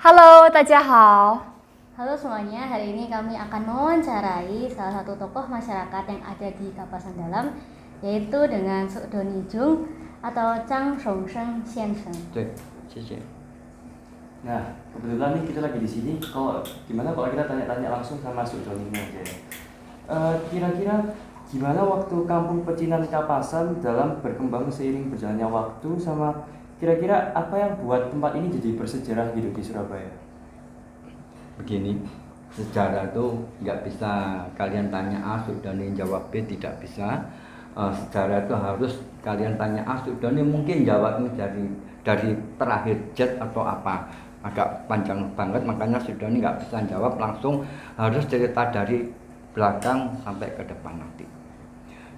Halo, 大家好。 Halo semuanya, hari ini kami akan mewawancarai salah satu tokoh masyarakat yang ada di Kapasan Dalam, yaitu dengan Sukdoni Jung atau Chang Shongsheng Xiansheng. 对，谢谢。Nah, kebetulan nih kita lagi di sini. Gimana kalau kita tanya-tanya langsung sama Sukdoni aja ya? Kira-kira gimana waktu kampung pecinan Kapasan dalam berkembang seiring berjalannya waktu, sama kira-kira apa yang buat tempat ini jadi bersejarah gitu di Surabaya? Begini, sejarah itu nggak bisa kalian tanya A, Sukdoni jawab B, tidak bisa. Sejarah itu harus kalian tanya A, Sukdoni mungkin jawabnya dari terakhir jet atau apa, agak panjang banget, makanya Sukdoni nggak bisa jawab langsung, harus cerita dari belakang sampai ke depan nanti.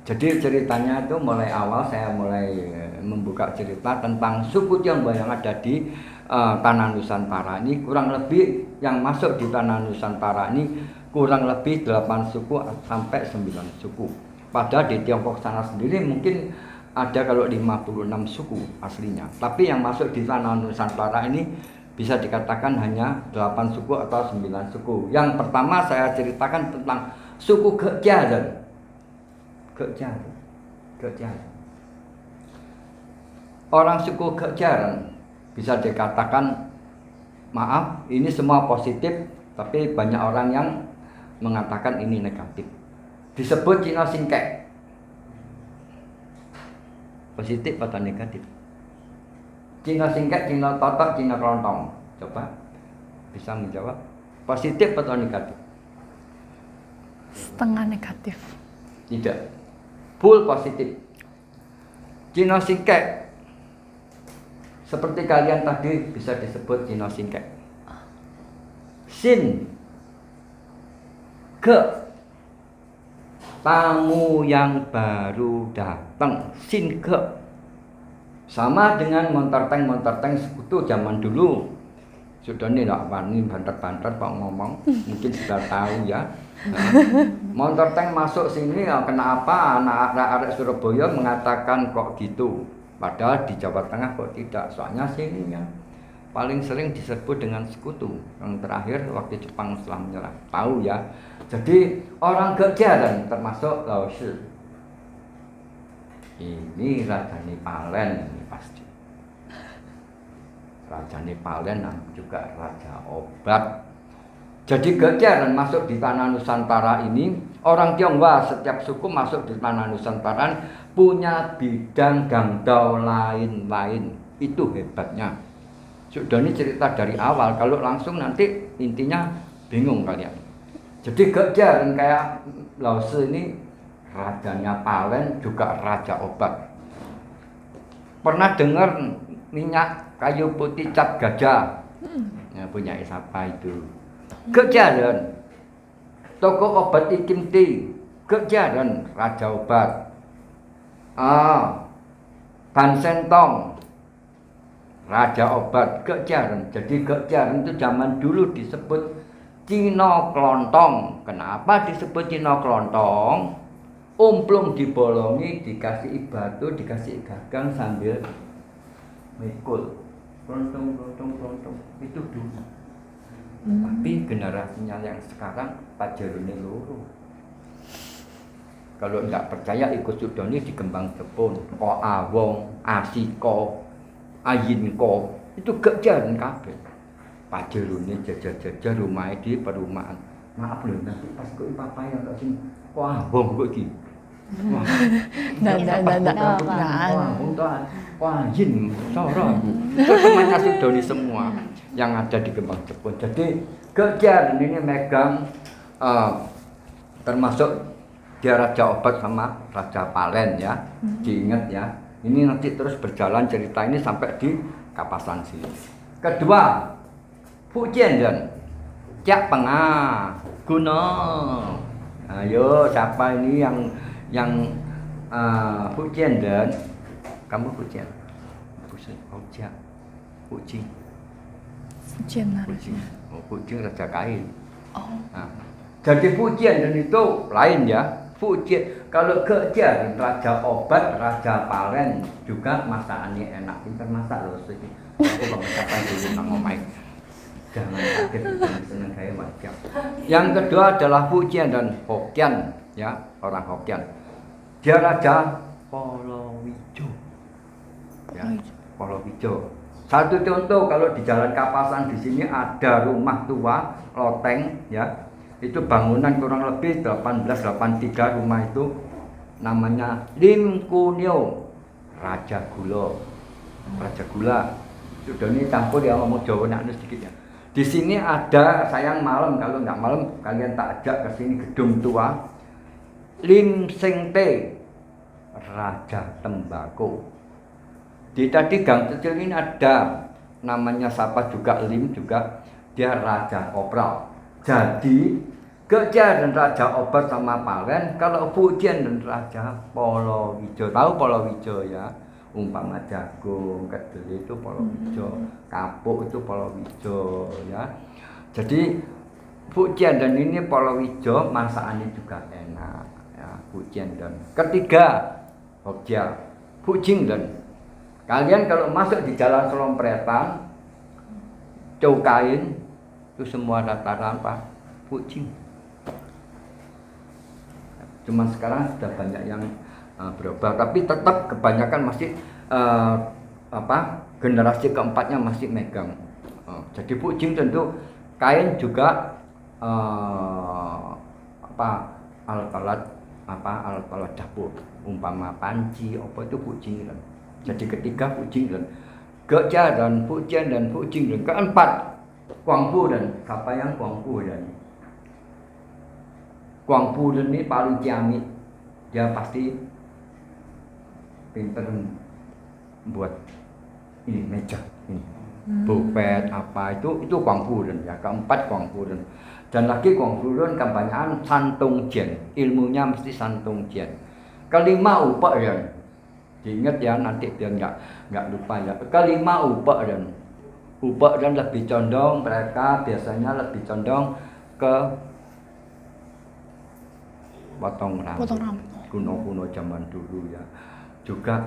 Jadi ceritanya itu mulai awal saya mulai membuka cerita tentang suku Tionghoa yang ada di tanah Nusantara ini. Kurang lebih yang masuk di tanah Nusantara ini kurang lebih 8 suku sampai 9 suku. Padahal di Tiongkok sana sendiri mungkin ada kalau 56 suku aslinya. Tapi yang masuk di tanah Nusantara ini bisa dikatakan hanya 8 suku atau 9 suku. Yang pertama saya ceritakan tentang suku Gejaran. Orang suku Gejaran bisa dikatakan, maaf, ini semua positif, tapi banyak orang yang mengatakan ini negatif. Disebut Cina Singkek. Positif atau negatif? Cina Singkek, Cina Totok, Cina Kelontong. Coba bisa menjawab. Positif atau negatif? Setengah negatif. Tidak. Full positif. Cina Singkek seperti kalian tadi bisa disebut Cina Singkek. Sin ke tamu yang baru datang. Sin ke sama dengan montorteng sekutu zaman dulu. Sudah nih tidak wani banter-banter Pak ngomong, mungkin sudah tahu ya. Nah, montorteng masuk sini ya, kenapa anak-anak Surabaya mengatakan kok gitu? Padahal di Jawa Tengah kok tidak, soalnya sini ya paling sering disebut dengan sekutu. Yang terakhir waktu Jepang setelah menyerah, tahu ya. Jadi orang Gejaran termasuk Lao Shi. Ini Rajani Palen ini pasti. Raja Nepalen dan juga Raja Obat. Jadi Gejaran masuk di tanah Nusantara ini. Orang Tionghoa setiap suku masuk di tanah Nusantara punya bidang gangdau lain-lain. Itu hebatnya. Sudah ini cerita dari awal. Kalau langsung nanti intinya bingung kalian. Jadi Gejaran kayak Lao Shi ini rajanya Palen juga Raja Obat. Pernah dengar minyak kayu putih cap gajah? Ya, punya siapa itu? Gejaran. Toko obat Ikim Ti, Gejaran, Raja Obat. Ban Sentong, Raja Obat, Gejaran. Jadi Gejaran itu zaman dulu disebut Cina Kelontong. Kenapa disebut Cina Kelontong? Umplung dibolongi, dikasih batu, dikasih gagang sambil mikul, kelontong itu dulu. Tapi generasinya yang sekarang pajarune loro. Kalau tidak percaya ikut Sukdoni di Kembang Jepun, Ko Awong, Asiko, Ayinko, itu Gejaran kabeh. Pajarune jajar-jajar rumah di perumahan. Maaf loh, nanti pas kok papa yang tak sini, Ko Awong kok iki. Wah, wah, jin, sorot. Itu semuanya Sukdoni semua yang ada di Kembang Jepun. Jadi Gejaran ini megang termasuk dia Raja Obat sama Raja Palen ya. Diingat ya. Ini nanti terus berjalan cerita ini sampai di Kapasan sini. Kedua, Fujian dan Cak Pengah Gunung. Ayo siapa ini yang Fujian dan kamu Fujian? Fujian harusnya. Oh, Fujian Raja Kain. Oh. Nah, jadi Fujian dan itu lain ya. Fujian kalau Gejaran Raja Obat, Raja Palen juga masakannya enak, pinter masak loh sih. Aku bangsakan dulu nang omah. Jangan kaget senang kayak wajah. Yang kedua adalah Fujian dan Hokkien, ya, orang Hokkien. Dia Raja Polowijo. Ya, Polowijo. Satu contoh kalau di Jalan Kapasan di sini ada rumah tua loteng, ya. Itu bangunan kurang lebih 1883 rumah itu namanya Lim Kunyo Raja Gula. Raja Gula. Sudah ini campur ya ngomong Jawa nak sedikit ya. Di sini ada sayang malam, kalau nggak malam kalian tak ajak ke sini gedung tua Lim Seng Te Raja Tembako. Di tadi gang kecil ini ada namanya siapa juga Lim juga, dia Raja Kopral. Jadi Geja dan Raja Obat sama Palen, kalau Fujian dan Raja Polowijo, tahu Polowijo ya? Umpama jagung, kedelai itu Polowijo, kapuk itu Polowijo, ya. Jadi Fujian dan ini Polowijo masakannya juga enak, ya. Fujian dan ketiga Hokja, Fujing dan kalian kalau masuk di Jalan Selompretan, Cokain itu semua rata-rata apa? Fujing. Cuman sekarang sudah banyak yang berubah, tapi tetap kebanyakan masih generasi keempatnya masih megang. Jadi Fujing tentu kain juga alat-alat dapur, umpama panci apa itu Fujing kan. Jadi ketiga Fujing dan Geja dan Fujian dan Fujing dan keempat Guangfu dan siapa yang Guangfu dan ini paling ciamik, dia pasti pinter buat ini meja ini bufet apa itu Guangfu dan ya keempat Guangfu dan lagi Guangfu dan kebanyakan Santung Jian, ilmunya mesti Santung Jian. Kelima Upa dan diingat ya nanti biar nggak lupa ya. Kelima Upa dan lebih condong, mereka biasanya lebih condong ke potong rambut. Kuno-kuno zaman dulu ya. Juga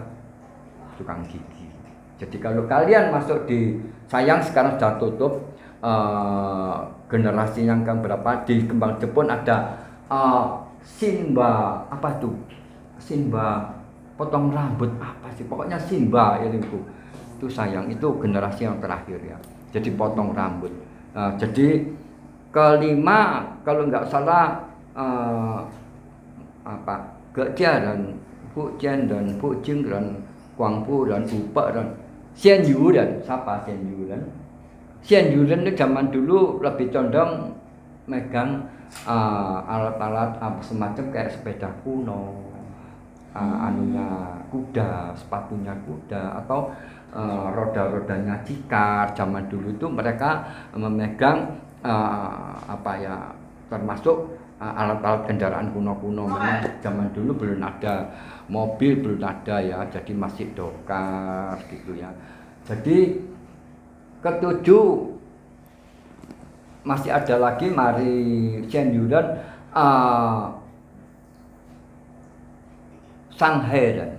tukang gigi. Jadi kalau kalian masuk di sayang sekarang sudah tutup generasi yang kan berapa di Kembang Jepun ada Sinba apa tuh? Sinba potong rambut apa sih? Pokoknya Sinba ya itu sayang itu generasi yang terakhir ya. Jadi potong rambut. Jadi kelima kalau nggak salah Geja dan Fujian dan Fujing dan Guangfu dan Upa dan Xian Yu dan siapa Xian Yu dan itu zaman dulu lebih condong megang alat-alat semacam kayak sepeda kuno, anunya kuda, sepatunya kuda atau roda-rodanya cikar. Zaman dulu itu mereka memegang termasuk alat-alat kendaraan kuno-kuno. Memang zaman dulu belum ada mobil, belum ada ya, jadi masih dokar gitu ya. Jadi ketujuh masih ada lagi Mari Xian Yu dan Shanghai dan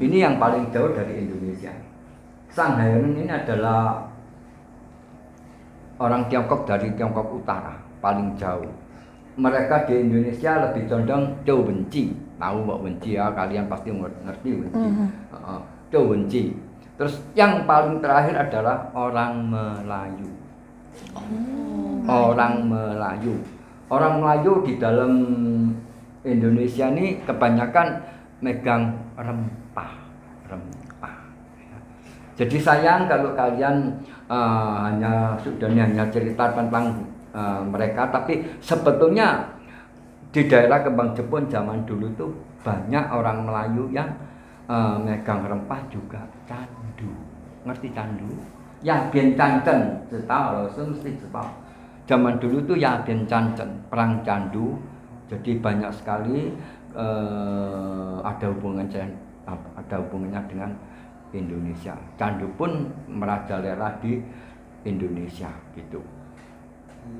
ini yang paling jauh dari Indonesia. Shanghai ini adalah orang Tiongkok dari Tiongkok Utara paling jauh. Mereka di Indonesia lebih condong Zhou Wenji, tahu Mbak Wenji ya, kalian pasti ngerti Wenji. Zhou Wenji. Terus yang paling terakhir adalah orang Melayu. Orang Melayu di dalam Indonesia ini kebanyakan megang rempah. Jadi sayang kalau kalian hanya cerita tentang mereka, tapi sebetulnya di daerah Kembang Jepun zaman dulu tuh banyak orang Melayu yang megang rempah juga candu. Ngerti candu? Ya Bian Cancen, tahu mesti tahu. Zaman dulu tuh ya Bian Cancen, perang candu. Jadi banyak sekali ada hubungannya dengan Indonesia. Candu pun merajalela di Indonesia gitu.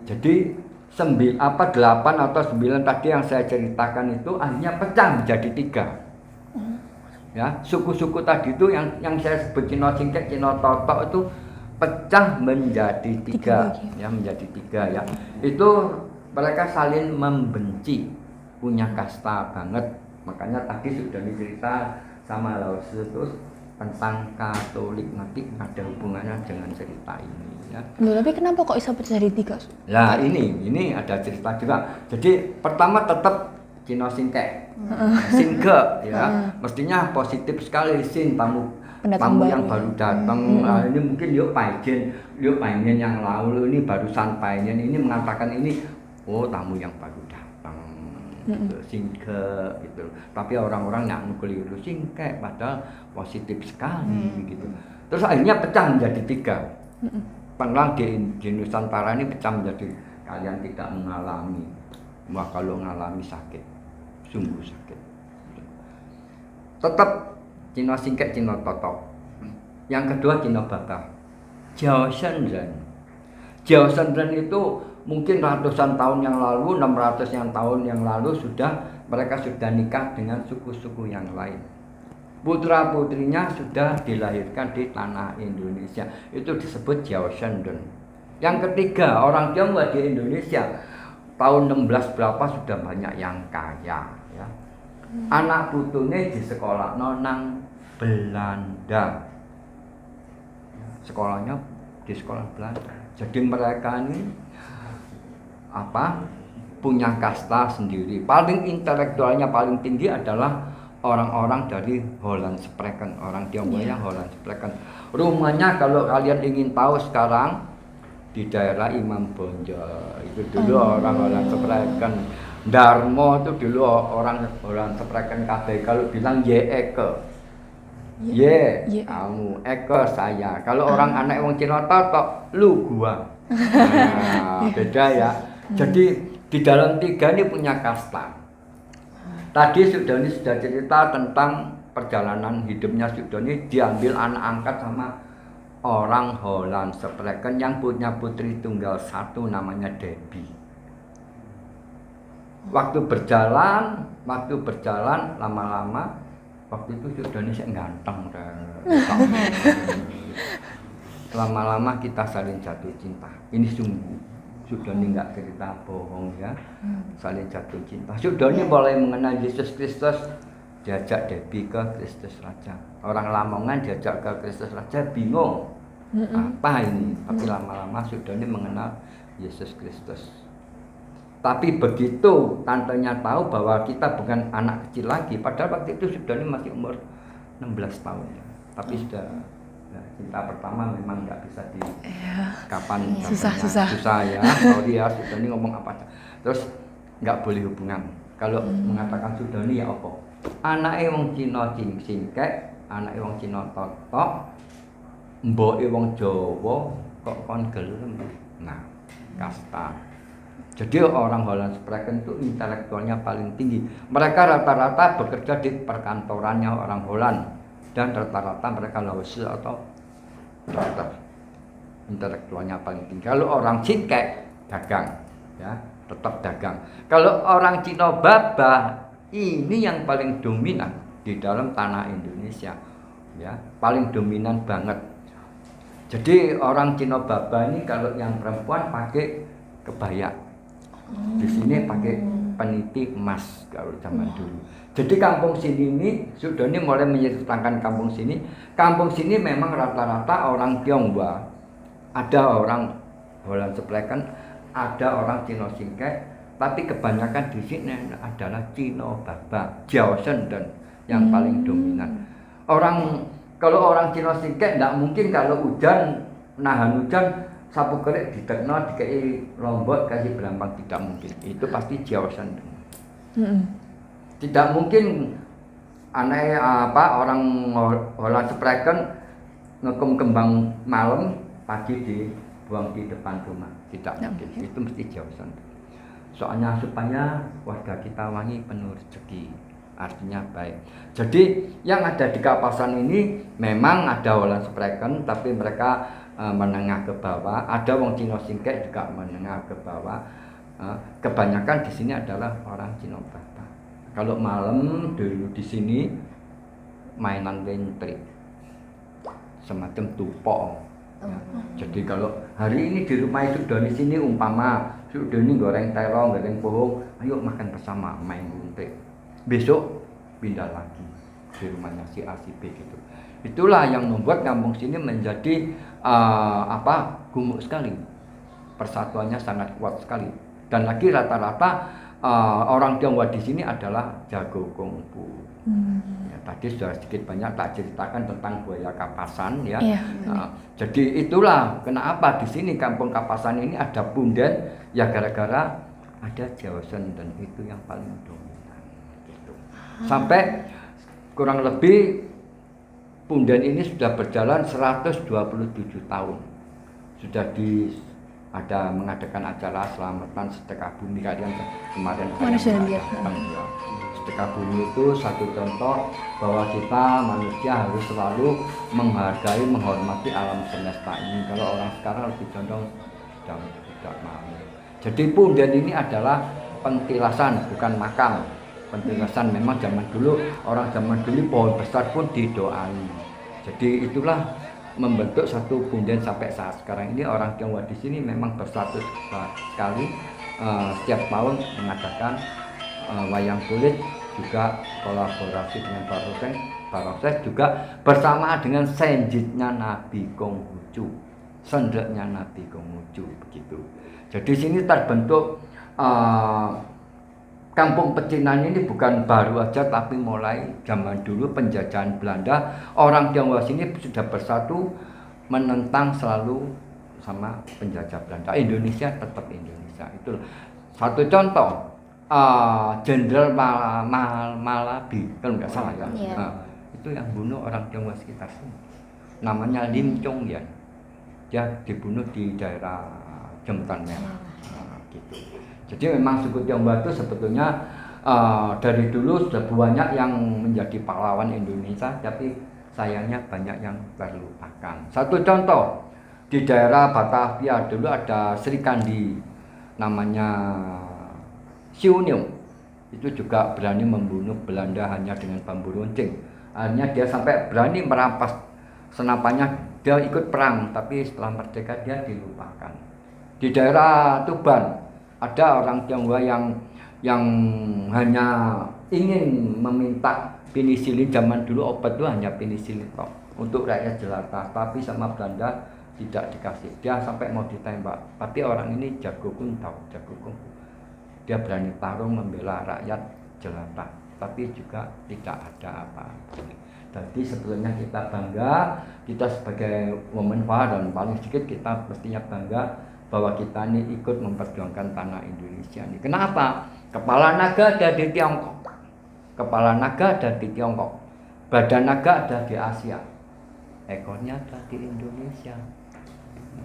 Jadi 8 atau 9 tadi yang saya ceritakan itu akhirnya pecah menjadi 3. Ya, suku-suku tadi itu yang saya sebut Cino Singkek, Cino Totok itu pecah menjadi tiga, Tiga ya menjadi tiga ya. Itu mereka saling membenci, punya kasta banget. Makanya tadi sudah dicerita sama Laozi terus tentang Katolik nanti ada hubungannya dengan cerita ini ya. Loh, tapi kenapa kok bisa pecah jadi tiga? Nah ini ada cerita juga. Jadi pertama tetap Cino Singke, Singke ya, mestinya positif sekali sin tamu Pendatang yang baru. baru datang. Nah, ini mungkin yuk pajen yang lalu ini barusan pajen ini mengatakan ini tamu yang baru datang, Singke gitu. Tapi orang-orang nggak keliru Singke padahal positif sekali gitu. Terus akhirnya pecah menjadi tiga. Penglang di Nusantara ini pecah menjadi kalian tidak mengalami. Wah kalau mengalami sakit, sungguh sakit. Tetap Cino Singket, Cino Totok. Yang kedua Cino Baba. Jiao Shenren. Jiao Shenren itu mungkin ratusan tahun yang lalu, 600 tahun yang lalu mereka sudah nikah dengan suku-suku yang lain. Putra putrinya sudah dilahirkan di tanah Indonesia. Itu disebut Jiao Shenren. Yang ketiga orang Tionghoa di Indonesia. Tahun 16 berapa sudah banyak yang kaya ya. Anak putune di sekolah nang Belanda. Sekolahnya di sekolah Belanda. Jadi mereka ini punya kasta sendiri. Paling intelektualnya paling tinggi adalah orang-orang dari Holland Spreken, orang Tionghoa yang Holland Spreken. Rumahnya kalau kalian ingin tahu sekarang di daerah Imam Bonjol itu dulu orang Holland Spreken. Darmo itu dulu orang Holland Spreken kabeh. Kalau bilang ye eke, ye kamu, eke saya. Kalau orang anak wong Cina tok lu gua. Nah, beda ya. Jadi di dalam tiga ini punya kasta. Tadi Sudoni sudah cerita tentang perjalanan hidupnya Sudoni, diambil anak angkat sama orang Holland Spreken yang punya putri tunggal satu namanya Debbie. Waktu berjalan lama-lama waktu itu Sudoni ganteng lama-lama kita saling jatuh cinta. Ini sungguh Sudoni nggak cerita bohong ya, saling jatuh cinta. Sudoni mulai mengenal Yesus Kristus, diajak Debbie ke Kristus Raja. Orang Lamongan diajak ke Kristus Raja bingung apa ini, tapi lama-lama Sudoni mengenal Yesus Kristus. Tapi begitu tantenya tahu bahwa kita bukan anak kecil lagi, padahal waktu itu Sudoni masih umur 16 tahun ya. Tapi sudah cinta pertama memang nggak bisa di kapan susah ya. Sorry ya Sudoni ngomong apa aja. Terus nggak boleh hubungan. Kalau mengatakan Sudoni ya apa? Anake wong Cina Singkek, anake wong Cina Totok, mboke wong Jawa kok kon gelem. Nah, kasta. Jadi orang Holland Spreken itu intelektualnya paling tinggi. Mereka rata-rata bekerja di perkantorannya orang Holland dan rata-rata mereka Laozi atau dokter. Intelektualnya paling tinggi. Kalau orang Singkek dagang, ya tetap dagang. Kalau orang Cina Baba ini yang paling dominan di dalam tanah Indonesia, ya paling dominan banget. Jadi orang Cina Baba ini kalau yang perempuan pakai kebaya. Di sini pakai peniti emas kalau zaman dulu. Jadi kampung sini ini Sudoni mulai menceritakan kampung sini. Kampung sini memang rata-rata orang Tionghoa, ada orang Holland Spreken, ada orang Cina Singkek, tapi kebanyakan di sini adalah Cina Baba, Jiao Shenren yang paling dominan. Kalau orang Cina Singkek tidak mungkin kalau hujan nahan hujan sapu kerik ditekno dikei lombok kasih belampang, tidak mungkin. Itu pasti Jiao Shenren. Tidak mungkin orang Holland Spreken ngekum kembang malam pagi dibuang di depan rumah. Tidak mungkin. Itu mesti Jiao Shenren. Soalnya supaya warga kita wangi penuh rezeki. Artinya baik. Jadi yang ada di Kapasan ini memang ada Holland Spreken, tapi mereka menengah ke bawah. Ada wong Cina Singkek juga menengah ke bawah. Kebanyakan di sini adalah orang Cina Baba. Kalau malam dulu di sini mainan wentrik, semacam tupok. Ya. Jadi kalau hari ini di rumah Sukdoni sini umpama Sukdoni goreng terong, goreng pohong, ayo makan bersama, main gunting. Besok pindah lagi di rumahnya si A si B gitu. Itulah yang membuat kampung sini menjadi gumuk sekali. Persatuannya sangat kuat sekali. Dan lagi rata-rata orang Tionghoa di sini adalah jago kungfu. Ya, tadi sudah sedikit banyak tak ceritakan tentang buaya Kapasan ya. Iya. Jadi itulah kenapa di sini kampung Kapasan ini ada punden ya gara-gara ada Jaosen dan itu yang paling dominan. Gitu. Sampai kurang lebih punden ini sudah berjalan 127 tahun. Sudah ada mengadakan acara selamatan sedekah bumi kalian kemarin sudah lihat. Ya. Sedekah bumi itu satu contoh bahwa kita manusia harus selalu menghargai, menghormati alam semesta ini. Kalau orang sekarang lebih condong tidak mau. Jadi punden ini adalah pentilasan bukan makam. Pentilasan memang zaman dulu orang zaman dulu pohon besar pun didoai. Jadi itulah membentuk satu punden sampai saat sekarang ini orang Tionghoa di sini memang bersatu sekali. Setiap tahun mengadakan wayang kulit juga kolaborasi dengan Barongsai juga bersamaan dengan senjitnya Nabi Konghucu, sendeknya Nabi Konghucu begitu. Jadi sini terbentuk kampung pecinan ini bukan baru aja tapi mulai zaman dulu penjajahan Belanda orang Tionghoa sini sudah bersatu menentang selalu sama penjajah Belanda. Indonesia tetap Indonesia. Itu satu contoh Jenderal Malabi kalau nggak salah ya. Yeah. Itu yang bunuh orang Tionghoa sekitar sini. Namanya Lim Chong Yan. Dia dibunuh di daerah Jembatan Merah. Gitu. Jadi memang suku Tionghoa itu sebetulnya dari dulu sudah banyak yang menjadi pahlawan Indonesia, tapi sayangnya banyak yang terlupakan. Satu contoh di daerah Batavia dulu ada Sri Kandi, namanya Siu Niu. Itu juga berani membunuh Belanda hanya dengan bambu runcing. Akhirnya dia sampai berani merampas senapannya, dia ikut perang, tapi setelah merdeka dia dilupakan. Di daerah Tuban ada orang Tionghoa yang hanya ingin meminta penisilin. Zaman dulu obat itu hanya penisilin toh untuk rakyat jelata, tapi sama Belanda tidak dikasih. Dia sampai mau ditembak, tapi orang ini jago kungfu, dia berani tarung membela rakyat jelata, tapi juga tidak ada apa. Jadi sebetulnya kita bangga, kita sebagai women power dan paling sedikit kita mestinya bangga bahwa kita ini ikut memperjuangkan tanah Indonesia ini. Kenapa? Kepala naga ada di Tiongkok, kepala naga ada di Tiongkok, badan naga ada di Asia, ekornya ada di Indonesia.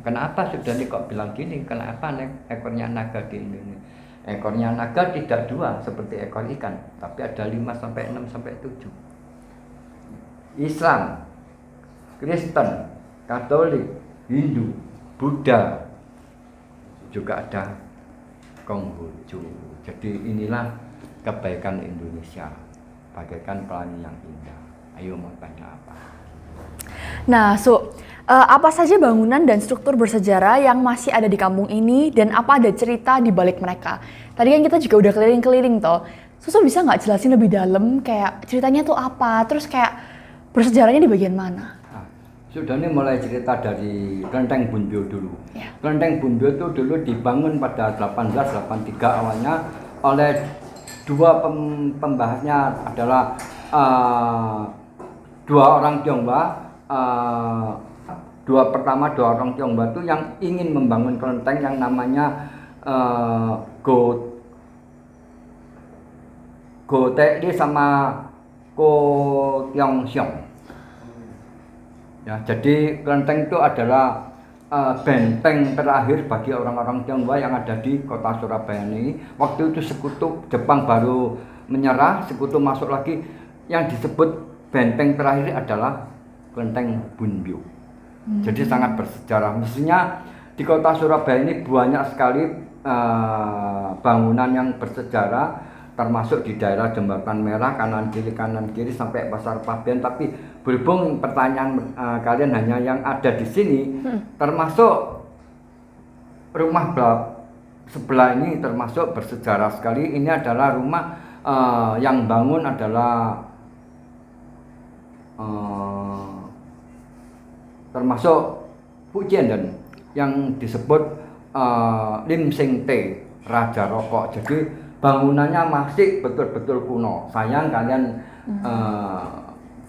Kenapa sudah nih kok bilang gini? Kenapa ekornya naga di Indonesia? Ekornya naga tidak dua seperti ekor ikan, tapi ada 5 sampai 6 sampai 7. Islam, Kristen, Katolik, Hindu, Buddha, juga ada Konghucu. Jadi inilah kebaikan Indonesia, bagaikan pelangi yang indah. Ayo mau tanya apa? Nah, apa saja bangunan dan struktur bersejarah yang masih ada di kampung ini dan apa ada cerita di balik mereka? Tadi kan kita juga udah keliling-keliling toh. Susu bisa nggak jelasin lebih dalam kayak ceritanya tuh apa? Terus kayak bersejarahnya di bagian mana? Sudah ini mulai cerita dari Kelenteng Bunbyo dulu. Ya. Kelenteng Bunbyo itu dulu dibangun pada 1883 awalnya oleh dua pembahasnya adalah dua orang Tionghoa. Dua orang Tionghoa itu yang ingin membangun kelenteng yang namanya Go Tae sama Ko Tiong Siong. Ya, jadi kelenteng itu adalah benteng terakhir bagi orang-orang Tionghoa yang ada di kota Surabaya ini. Waktu itu sekutu Jepang baru menyerah, sekutu masuk lagi. Yang disebut benteng terakhir adalah kelenteng Bunbyo. Jadi sangat bersejarah. Mestinya di kota Surabaya ini banyak sekali bangunan yang bersejarah termasuk di daerah Jembatan Merah kanan kiri sampai Pasar Pabean. Tapi berhubung pertanyaan kalian hanya yang ada di sini, termasuk rumah sebelah ini termasuk bersejarah sekali. Ini adalah rumah yang bangun adalah termasuk Fujian yang disebut Lim Sing Te, Raja Rokok. Jadi bangunannya masih betul-betul kuno. Sayang kalian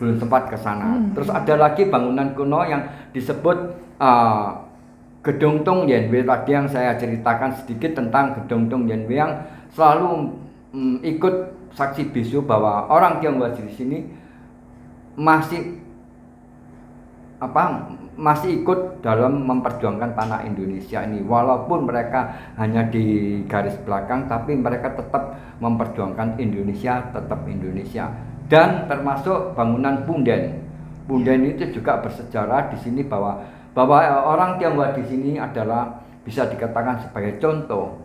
belum sempat ke sana. Terus ada lagi bangunan kuno yang disebut Gedung Tung Yenwei. Tadi yang saya ceritakan sedikit tentang Gedung Tung Yenwei yang selalu ikut saksi bisu bahwa orang Tionghoa di sini masih ikut dalam memperjuangkan tanah Indonesia ini, walaupun mereka hanya di garis belakang, tapi mereka tetap memperjuangkan Indonesia, tetap Indonesia. Dan termasuk bangunan Punden. Punden itu juga bersejarah di sini bahwa orang Tionghoa di sini adalah bisa dikatakan sebagai contoh.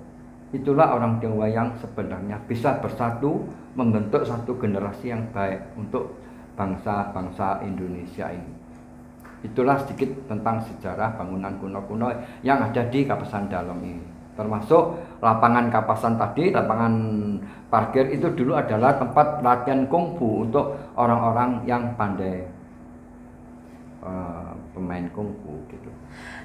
Itulah orang Tionghoa yang sebenarnya bisa bersatu membentuk satu generasi yang baik untuk bangsa-bangsa Indonesia ini. Itulah sedikit tentang sejarah bangunan kuno-kuno yang ada di Kapasan Dalam ini. Termasuk lapangan Kapasan tadi, lapangan parkir itu dulu adalah tempat latihan kungfu untuk orang-orang yang pandai pemain kungfu gitu.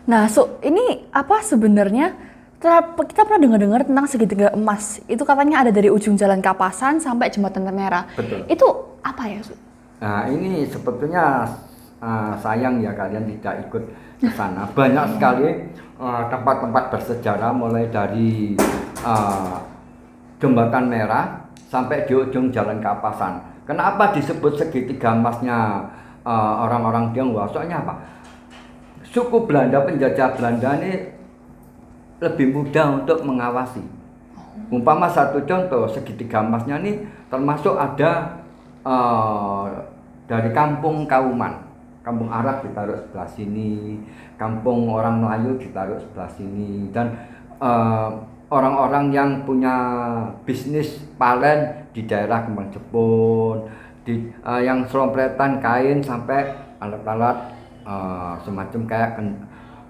Nah, ini apa sebenarnya? Kita pernah dengar-dengar tentang segitiga emas. Itu katanya ada dari ujung Jalan Kapasan sampai Jembatan Merah. Betul. Itu apa ya, Su? Nah, ini sebetulnya sayang ya kalian tidak ikut ke sana. Banyak sekali tempat-tempat bersejarah mulai dari Jembatan Merah sampai di ujung Jalan Kapasan. Kenapa disebut segitiga emasnya orang-orang Tionghoa? Soalnya apa? Suku Belanda, penjajah Belanda ini lebih mudah untuk mengawasi. Umpama satu contoh segitiga emasnya ini termasuk ada dari kampung Kauman. Kampung Arab ditaruh sebelah sini, kampung orang Melayu ditaruh sebelah sini, dan orang-orang yang punya bisnis palen di daerah Kembang Jepun, yang selompretan kain sampai alat-alat semacam kayak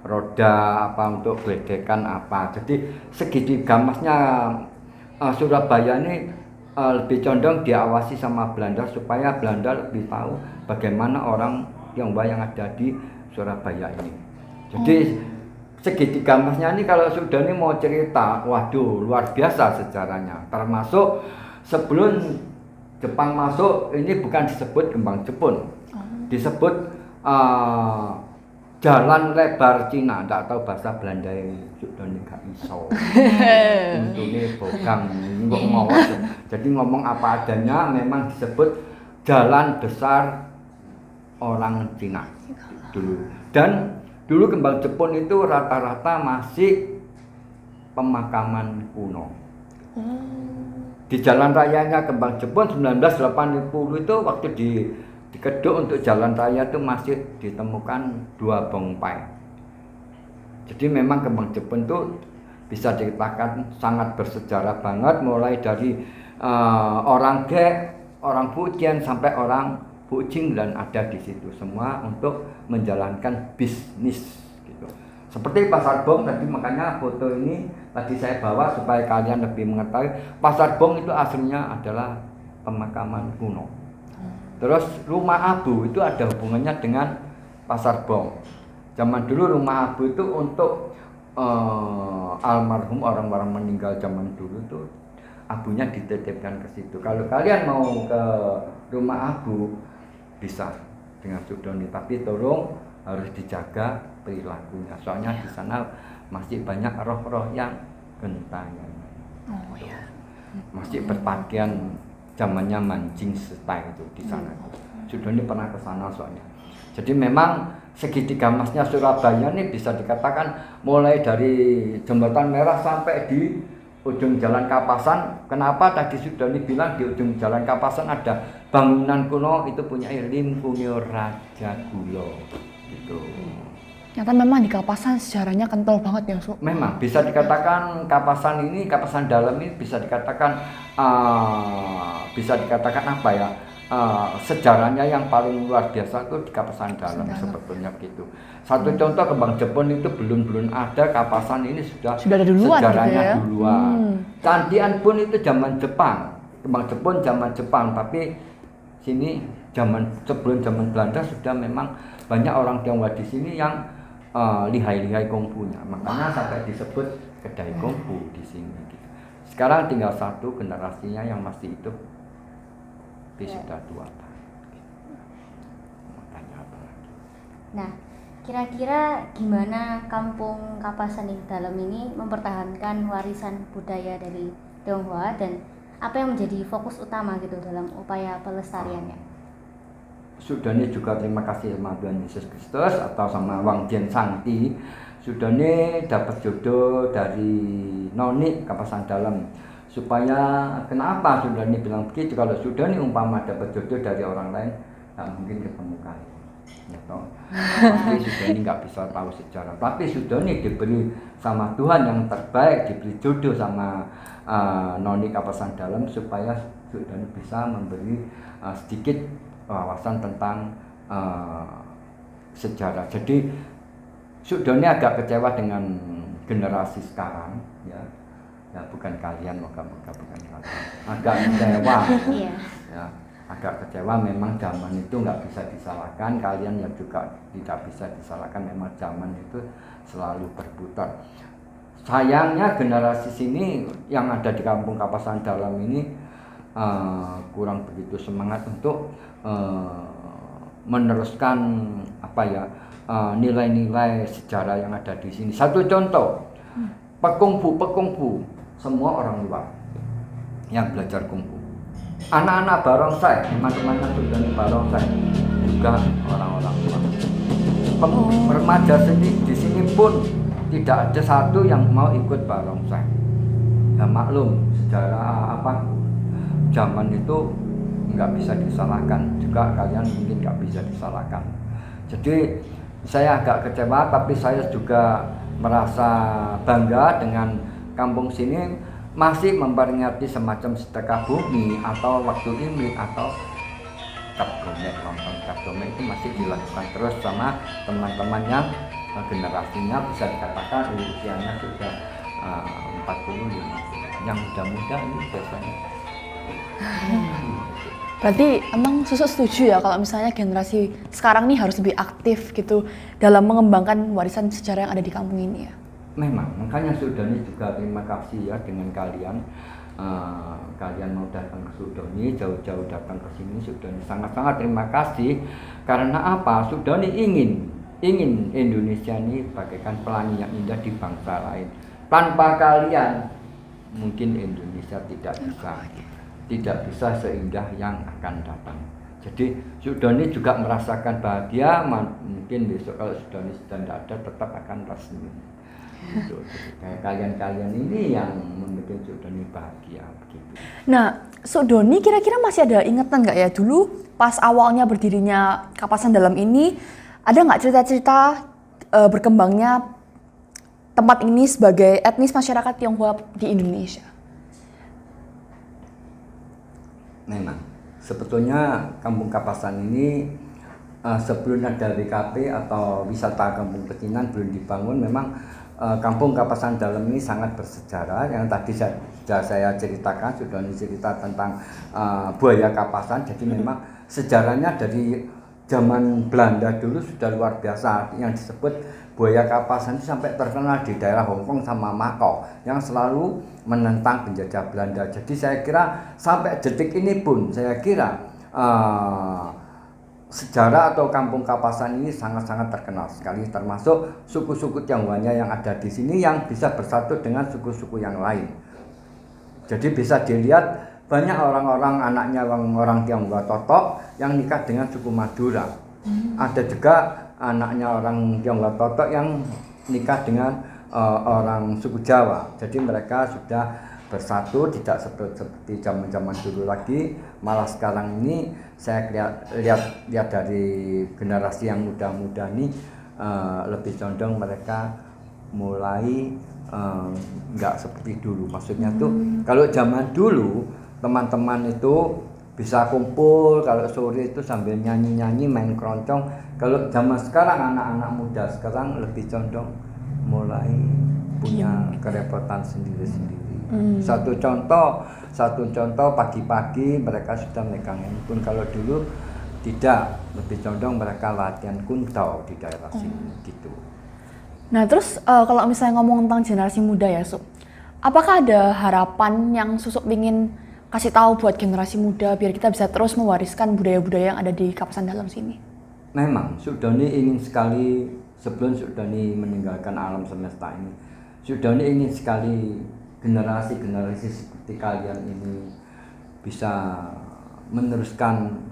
roda apa untuk geledekan apa. Jadi segitiga emasnya Surabaya ini lebih condong diawasi sama Belanda supaya Belanda lebih tahu bagaimana orang Tionghoa yang ada di Surabaya ini. Jadi segitiga emasnya ini kalau sudah ini mau cerita, waduh luar biasa sejarahnya. Termasuk sebelum Jepang masuk ini bukan disebut Kembang Jepun, disebut Jalan Lebar Cina. Tidak tahu bahasa Belanda ini sudah nggak iso. Untungnya bogang nggak mau. Jadi ngomong apa adanya, memang disebut Jalan Besar Orang Cina dulu. Dan dulu Kembang Jepun itu rata-rata masih pemakaman kuno. Di jalan rayanya Kembang Jepun 1980 itu waktu di Keduk untuk jalan raya itu masih ditemukan 2 bongpai. Jadi memang Kembang Jepun itu bisa dikatakan sangat bersejarah banget, mulai dari orang Gek, orang Fujian sampai orang Fujian dan ada di situ semua untuk menjalankan bisnis gitu. Seperti Pasar Bong tadi, makanya foto ini tadi saya bawa supaya kalian lebih mengetahui Pasar Bong itu aslinya adalah pemakaman kuno. Terus Rumah Abu itu ada hubungannya dengan Pasar Bong. Zaman dulu Rumah Abu itu untuk almarhum orang-orang meninggal zaman dulu tuh abunya dititipkan ke situ. Kalau kalian mau ke Rumah Abu bisa dengan Sudoni, tapi tolong harus dijaga perilakunya. Soalnya di sana masih banyak roh-roh yang gentayangan. Oh ya. Masih berpakaian zamannya mancing style itu di sana. Sudoni pernah ke sana soalnya. Jadi memang segitiga emasnya Surabaya ini bisa dikatakan mulai dari Jembatan Merah sampai di ujung Jalan Kapasan. Kenapa tadi Sudoni bilang di ujung Jalan Kapasan ada bangunan kuno itu punya Lim Kunio Raja Gulo gitu. Ternyata memang di Kapasan sejarahnya kental banget ya, Su. Memang bisa dikatakan Kapasan ini, Kapasan Dalam ini bisa dikatakan bisa dikatakan apa ya, sejarahnya yang paling luar biasa itu di Kapasan Dalam sebetulnya gitu. Satu contoh, Kembang Jepun itu belum ada, Kapasan ini sudah ada duluan sejarahnya gitu ya? duluan. Candian pun itu zaman Jepang, Kembang Jepun zaman Jepang, tapi sini sebelum zaman Belanda sudah memang banyak orang Tionghoa di sini yang lihai-lihai kungfunya, makanya sampai disebut kedai kungfu di sini gitu. Sekarang tinggal satu generasinya yang masih hidup, tapi sudah tua Pak. Mau tanya apa lagi? Nah, kira-kira gimana Kampung Kapasan Dalam ini mempertahankan warisan budaya dari Tionghoa, dan apa yang menjadi fokus utama gitu dalam upaya pelestariannya? Sudane juga terima kasih sama Tuhan Yesus Kristus atau sama Wang Jian Sangti. Sudane dapat jodoh dari Noni Kapasan Dalam. Supaya kenapa Sudane bilang begitu? Kalau Sudane umpama dapat jodoh dari orang lain, tak mungkin ketemu kalian. Ya toh. Pasti Sudane nggak bisa tahu sejarah. Tapi Sudane diberi sama Tuhan yang terbaik, diberi jodoh sama Noni Kapasan Dalam supaya Sudane bisa memberi sedikit wawasan tentang sejarah. Jadi Sudone agak kecewa dengan generasi sekarang, ya bukan kalian, moga-moga bukan kalian. Agak kecewa, ya agak kecewa. Memang zaman itu nggak bisa disalahkan, kalian yang juga tidak bisa disalahkan. Memang zaman itu selalu berputar. Sayangnya generasi sini yang ada di Kampung Kapasan Dalam ini kurang begitu semangat untuk meneruskan apa ya, nilai-nilai sejarah yang ada di sini. Satu contoh, pekungfu semua orang luar yang belajar kungfu. Anak-anak barongsai, teman-temannya Sudane barongsai juga orang-orang luar. Remaja di sini pun tidak ada satu yang mau ikut barongsai. Ya maklum, sejarah apa zaman itu nggak bisa disalahkan, juga kalian mungkin nggak bisa disalahkan. Jadi saya agak kecewa, tapi saya juga merasa bangga dengan kampung sini masih memperingati semacam sedekah bumi atau waktu Imlek atau Cap Domek, lontong Cap Domek itu masih dilakukan terus sama teman-teman yang generasinya bisa dikatakan usianya sudah 45. Yang muda-muda ini biasanya. Berarti emang Susu setuju ya kalau misalnya generasi sekarang nih harus lebih aktif gitu dalam mengembangkan warisan sejarah yang ada di kampung ini ya? Memang, makanya Sudane juga terima kasih ya dengan kalian. Kalian mau datang ke Sudane, jauh-jauh datang ke sini, Sudane sangat-sangat terima kasih. Karena apa? Sudane ingin Indonesia ini bagaikan pelangi yang indah di bangsa lain. Tanpa kalian mungkin Indonesia tidak bisa seindah yang akan datang. Jadi Sudane juga merasakan bahagia. Mungkin besok kalau Sudane sudah tidak ada, tetap akan resmi. Kayak kalian ini yang membuat Sudane bahagia begitu. Nah, Sudone kira-kira masih ada ingatan nggak ya dulu pas awalnya berdirinya Kapasan Dalam ini, ada nggak cerita-cerita berkembangnya tempat ini sebagai etnis masyarakat Tionghoa di Indonesia? Memang, sebetulnya Kampung Kapasan ini sebelum ada WKP atau wisata kampung pecinan belum dibangun, memang Kampung Kapasan Dalam ini sangat bersejarah. Yang tadi sudah saya ceritakan, sudah cerita tentang buaya Kapasan. Jadi memang sejarahnya dari zaman Belanda dulu sudah luar biasa. Yang disebut buaya Kapasan itu sampai terkenal di daerah Hongkong sama Makau yang selalu menentang penjajah Belanda. Jadi saya kira sampai detik ini pun saya kira sejarah atau Kampung Kapasan ini sangat-sangat terkenal sekali, termasuk suku-suku Tionghoanya yang ada di sini yang bisa bersatu dengan suku-suku yang lain. Jadi bisa dilihat banyak orang-orang anaknya orang Tionghoa Totok yang nikah dengan suku Madura. Ada juga anaknya orang Tionghoa Totok yang nikah dengan orang suku Jawa. Jadi mereka sudah bersatu, tidak seperti zaman-zaman dulu lagi. Malah sekarang ini saya lihat dari generasi yang muda-muda ini lebih condong mereka mulai nggak seperti dulu. Maksudnya tuh kalau zaman dulu teman-teman itu bisa kumpul kalau sore itu sambil nyanyi-nyanyi main keroncong. Kalau zaman sekarang anak-anak muda sekarang lebih condong mulai punya kerepotan sendiri-sendiri. Satu contoh pagi-pagi mereka sudah megang handphone. Kalau dulu tidak, lebih condong mereka latihan kuntau di daerah sini gitu. Nah terus kalau misalnya ngomong tentang generasi muda ya Su, apakah ada harapan yang Susuk ingin kasih tahu buat generasi muda biar kita bisa terus mewariskan budaya-budaya yang ada di Kapasan Dalam sini? Memang Sudoni ingin sekali, sebelum Sudoni meninggalkan alam semesta ini, Sudoni ingin sekali generasi-generasi seperti kalian ini bisa meneruskan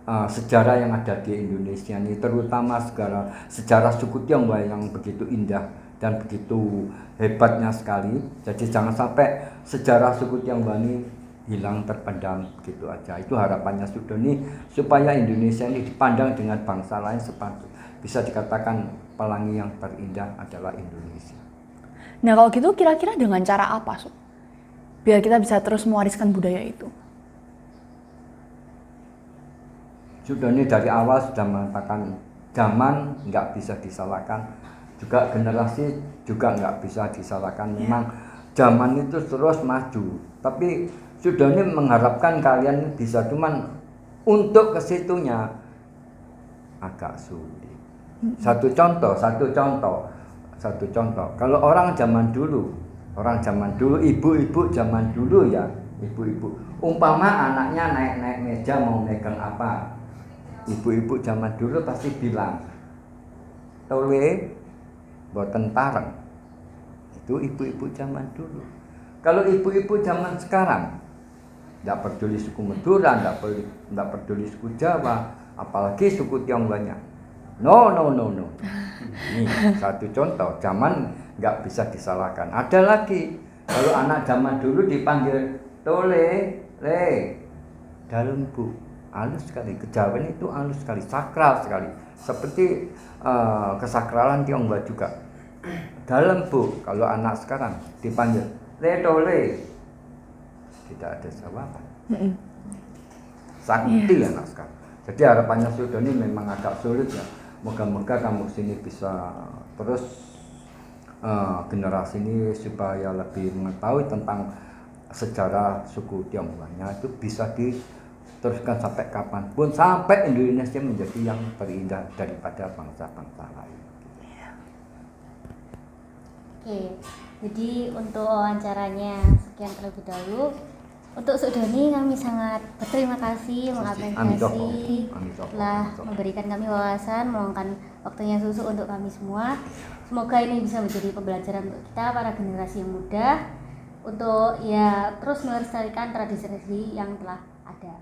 sejarah yang ada di Indonesia ini, terutama sejarah suku Tionghoa yang begitu indah dan begitu hebatnya sekali. Jadi jangan sampai sejarah suku Tionghoa ini hilang terpendam gitu aja. Itu harapannya Sudoni, supaya Indonesia ini dipandang dengan bangsa lain sepatu. Bisa dikatakan pelangi yang terindah adalah Indonesia. Nah kalau gitu kira-kira dengan cara apa Su? Biar kita bisa terus mewariskan budaya itu. Sudoni dari awal sudah mengatakan zaman nggak bisa disalahkan, juga generasi juga nggak bisa disalahkan. Memang zaman itu terus maju, tapi Sudoni mengharapkan kalian bisa, cuman untuk ke situnya agak sulit. Satu contoh. Kalau orang zaman dulu, ibu-ibu zaman dulu ya, ibu-ibu. Umpama anaknya naik meja mau megang apa, ibu-ibu zaman dulu pasti bilang, tole boten pareng. Itu ibu-ibu zaman dulu. Kalau ibu-ibu zaman sekarang, tidak peduli suku Madura, tidak peduli suku Jawa, apalagi suku Tionghoanya. No. Ini satu contoh, zaman nggak bisa disalahkan. Ada lagi, kalau anak zaman dulu dipanggil tole, le, dalam bu, halus sekali. Kejawen itu halus sekali, sakral sekali. Seperti kesakralan Tionghoa juga. Dalam bu, kalau anak sekarang dipanggil le tole, tidak ada jawaban. Sakti anak sekarang. Jadi harapannya Sudoni memang agak sulit ya. Moga-moga kamu sini bisa terus generasi ini supaya lebih mengetahui tentang sejarah suku Tionghoanya itu bisa diteruskan sampai kapanpun, sampai Indonesia menjadi yang terindah daripada bangsa-bangsa lain. Oke, jadi untuk wawancaranya sekian terlebih dahulu. Untuk Sudoni kami sangat berterima kasih, mengapresiasi telah memberikan kami wawasan, meluangkan waktunya Susu untuk kami semua. Semoga ini bisa menjadi pembelajaran untuk kita para generasi yang muda untuk ya terus melestarikan tradisi yang telah ada.